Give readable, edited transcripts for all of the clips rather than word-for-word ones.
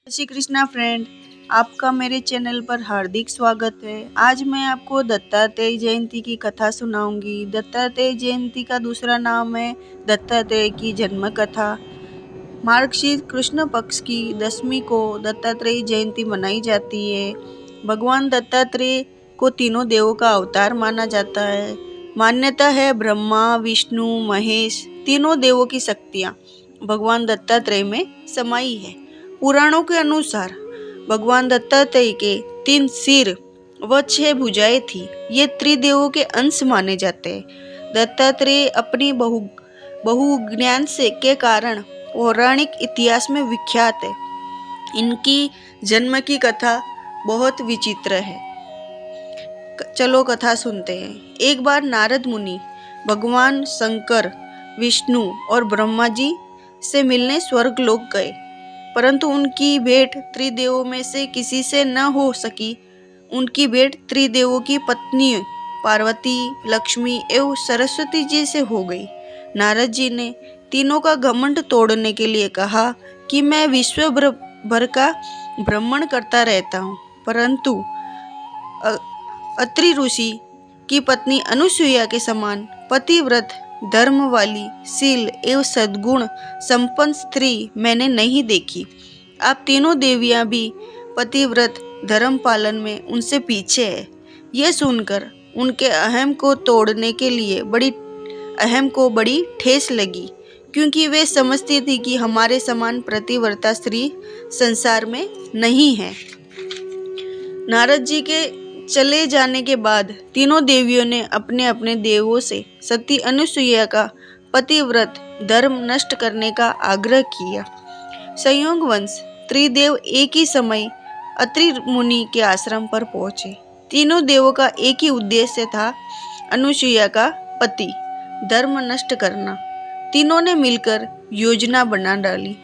जय श्री कृष्णा फ्रेंड, आपका मेरे चैनल पर हार्दिक स्वागत है। आज मैं आपको दत्तात्रेय जयंती की कथा सुनाऊंगी। दत्तात्रेय जयंती का दूसरा नाम है दत्तात्रेय की जन्म कथा। मार्गशीर्ष कृष्ण पक्ष की 10वीं को दत्तात्रेय जयंती मनाई जाती है। भगवान दत्तात्रेय को तीनों देवों का अवतार माना जाता है। मान्यता है ब्रह्मा, विष्णु, महेश तीनों देवों की शक्तियाँ भगवान दत्तात्रेय में समाई है। पुराणों के अनुसार भगवान दत्तात्रेय के 3 सिर व 6 भुजाएं थी। ये त्रिदेवों के अंश माने जाते हैं। दत्तात्रेय अपनी बहुज्ञान से के कारण पौराणिक इतिहास में विख्यात है। इनकी जन्म की कथा बहुत विचित्र है। चलो कथा सुनते हैं। एक बार नारद मुनि भगवान शंकर, विष्णु और ब्रह्मा जी से मिलने स्वर्गलोक गए, परंतु उनकी भेंट त्रिदेवों में से किसी से न हो सकी। उनकी भेंट त्रिदेवों की पत्नी पार्वती, लक्ष्मी एवं सरस्वती जी से हो गई। नारद जी ने तीनों का घमंड तोड़ने के लिए कहा कि मैं विश्व भर का भ्रमण करता रहता हूँ, परंतु अत्रि ऋषि की पत्नी अनुसुईया के समान पतिव्रत, धर्म वाली, शील एवं सद्गुण संपन्न स्त्री मैंने नहीं देखी। आप तीनों देवियां भी पतिव्रत धर्म पालन में उनसे पीछे है। यह सुनकर उनके अहम को तोड़ने के लिए बड़ी ठेस लगी, क्योंकि वे समझती थी कि हमारे समान पतिव्रता स्त्री संसार में नहीं है। नारद जी के चले जाने के बाद तीनों देवियों ने अपने अपने देवों से सती अनुसुईया का पतिव्रत धर्म नष्ट करने का आग्रह किया। संयोगवश त्रिदेव एक ही समय अत्रि मुनि के आश्रम पर पहुंचे। तीनों देवों का एक ही उद्देश्य था, अनुसुईया का पति धर्म नष्ट करना। तीनों ने मिलकर योजना बना डाली।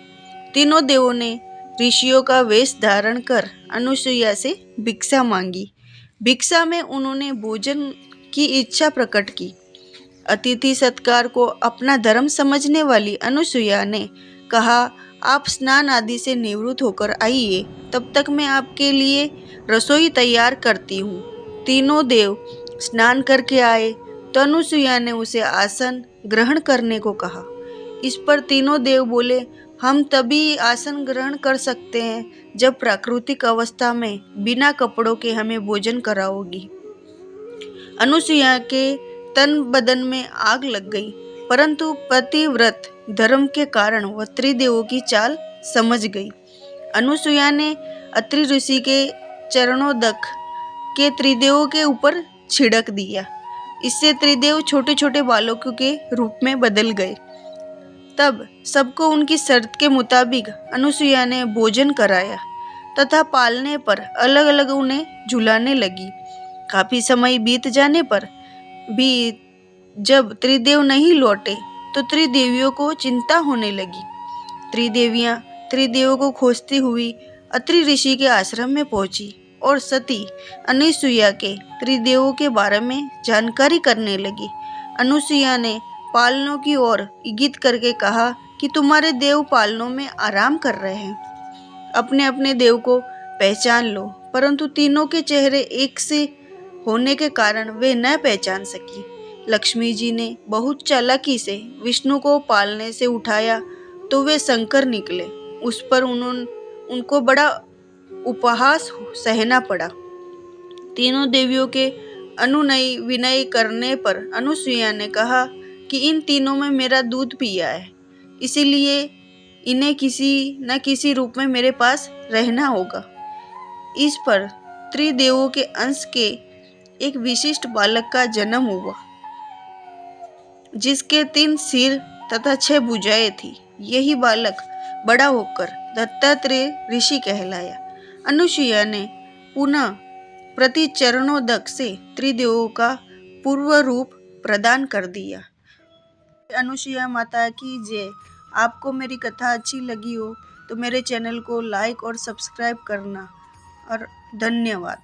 तीनों देवों ने ऋषियों का वेश धारण कर अनुसुईया से भिक्षा मांगी। भिक्षा में उन्होंने भोजन की इच्छा प्रकट की। अतिथि सत्कार को अपना धर्म समझने वाली अनुसुईया ने कहा, आप स्नान आदि से निवृत्त होकर आइए, तब तक मैं आपके लिए रसोई तैयार करती हूँ। तीनों देव स्नान करके आए तो अनुसुईया ने उसे आसन ग्रहण करने को कहा। इस पर तीनों देव बोले, हम तभी आसन ग्रहण कर सकते हैं जब प्राकृतिक अवस्था में बिना कपड़ों के हमें भोजन कराओगी। अनुसुईया के तन बदन में आग लग गई, परंतु पतिव्रत धर्म के कारण वह त्रिदेवों की चाल समझ गई। अनुसुईया ने अत्रि ऋषि के चरणोदक के त्रिदेवों के ऊपर छिड़क दिया। इससे त्रिदेव छोटे छोटे बालकों के रूप में बदल गए। तब सबको उनकी शर्त के मुताबिक अनुसुईया ने भोजन कराया तथा पालने पर अलग अलग उन्हें झुलाने लगी। काफी समय बीत जाने पर भी जब त्रिदेव नहीं लौटे तो त्रिदेवियों को चिंता होने लगी। त्रिदेवियां त्रिदेवों को खोजती हुई अत्रि ऋषि के आश्रम में पहुंची और सती अनुसुईया के त्रिदेवों के बारे में जानकारी करने लगी। अनुसुईया ने पालनों की ओर इंगित करके कहा कि तुम्हारे देव पालनों में आराम कर रहे हैं, अपने अपने देव को पहचान लो। परंतु तीनों के चेहरे एक से होने के कारण वे न पहचान सकी। लक्ष्मी जी ने बहुत चालाकी से विष्णु को पालने से उठाया तो वे शंकर निकले। उस पर उनको बड़ा उपहास सहना पड़ा। तीनों देवियों के अनुनय विनय करने पर अनुसुईया ने कहा कि इन तीनों में मेरा दूध पिया है, इसीलिए इन्हें किसी न किसी रूप में मेरे पास रहना होगा। इस पर त्रिदेवों के अंश के एक विशिष्ट बालक का जन्म हुआ, जिसके 3 सिर तथा 6 भुजाएं थी। यही बालक बड़ा होकर दत्तात्रेय ऋषि कहलाया। अनुसुईया ने पुनः प्रति चरणोदक से त्रिदेवों का पूर्व रूप प्रदान कर दिया। अनुसुईया माता की जय। आपको मेरी कथा अच्छी लगी हो तो मेरे चैनल को लाइक और सब्सक्राइब करना और धन्यवाद।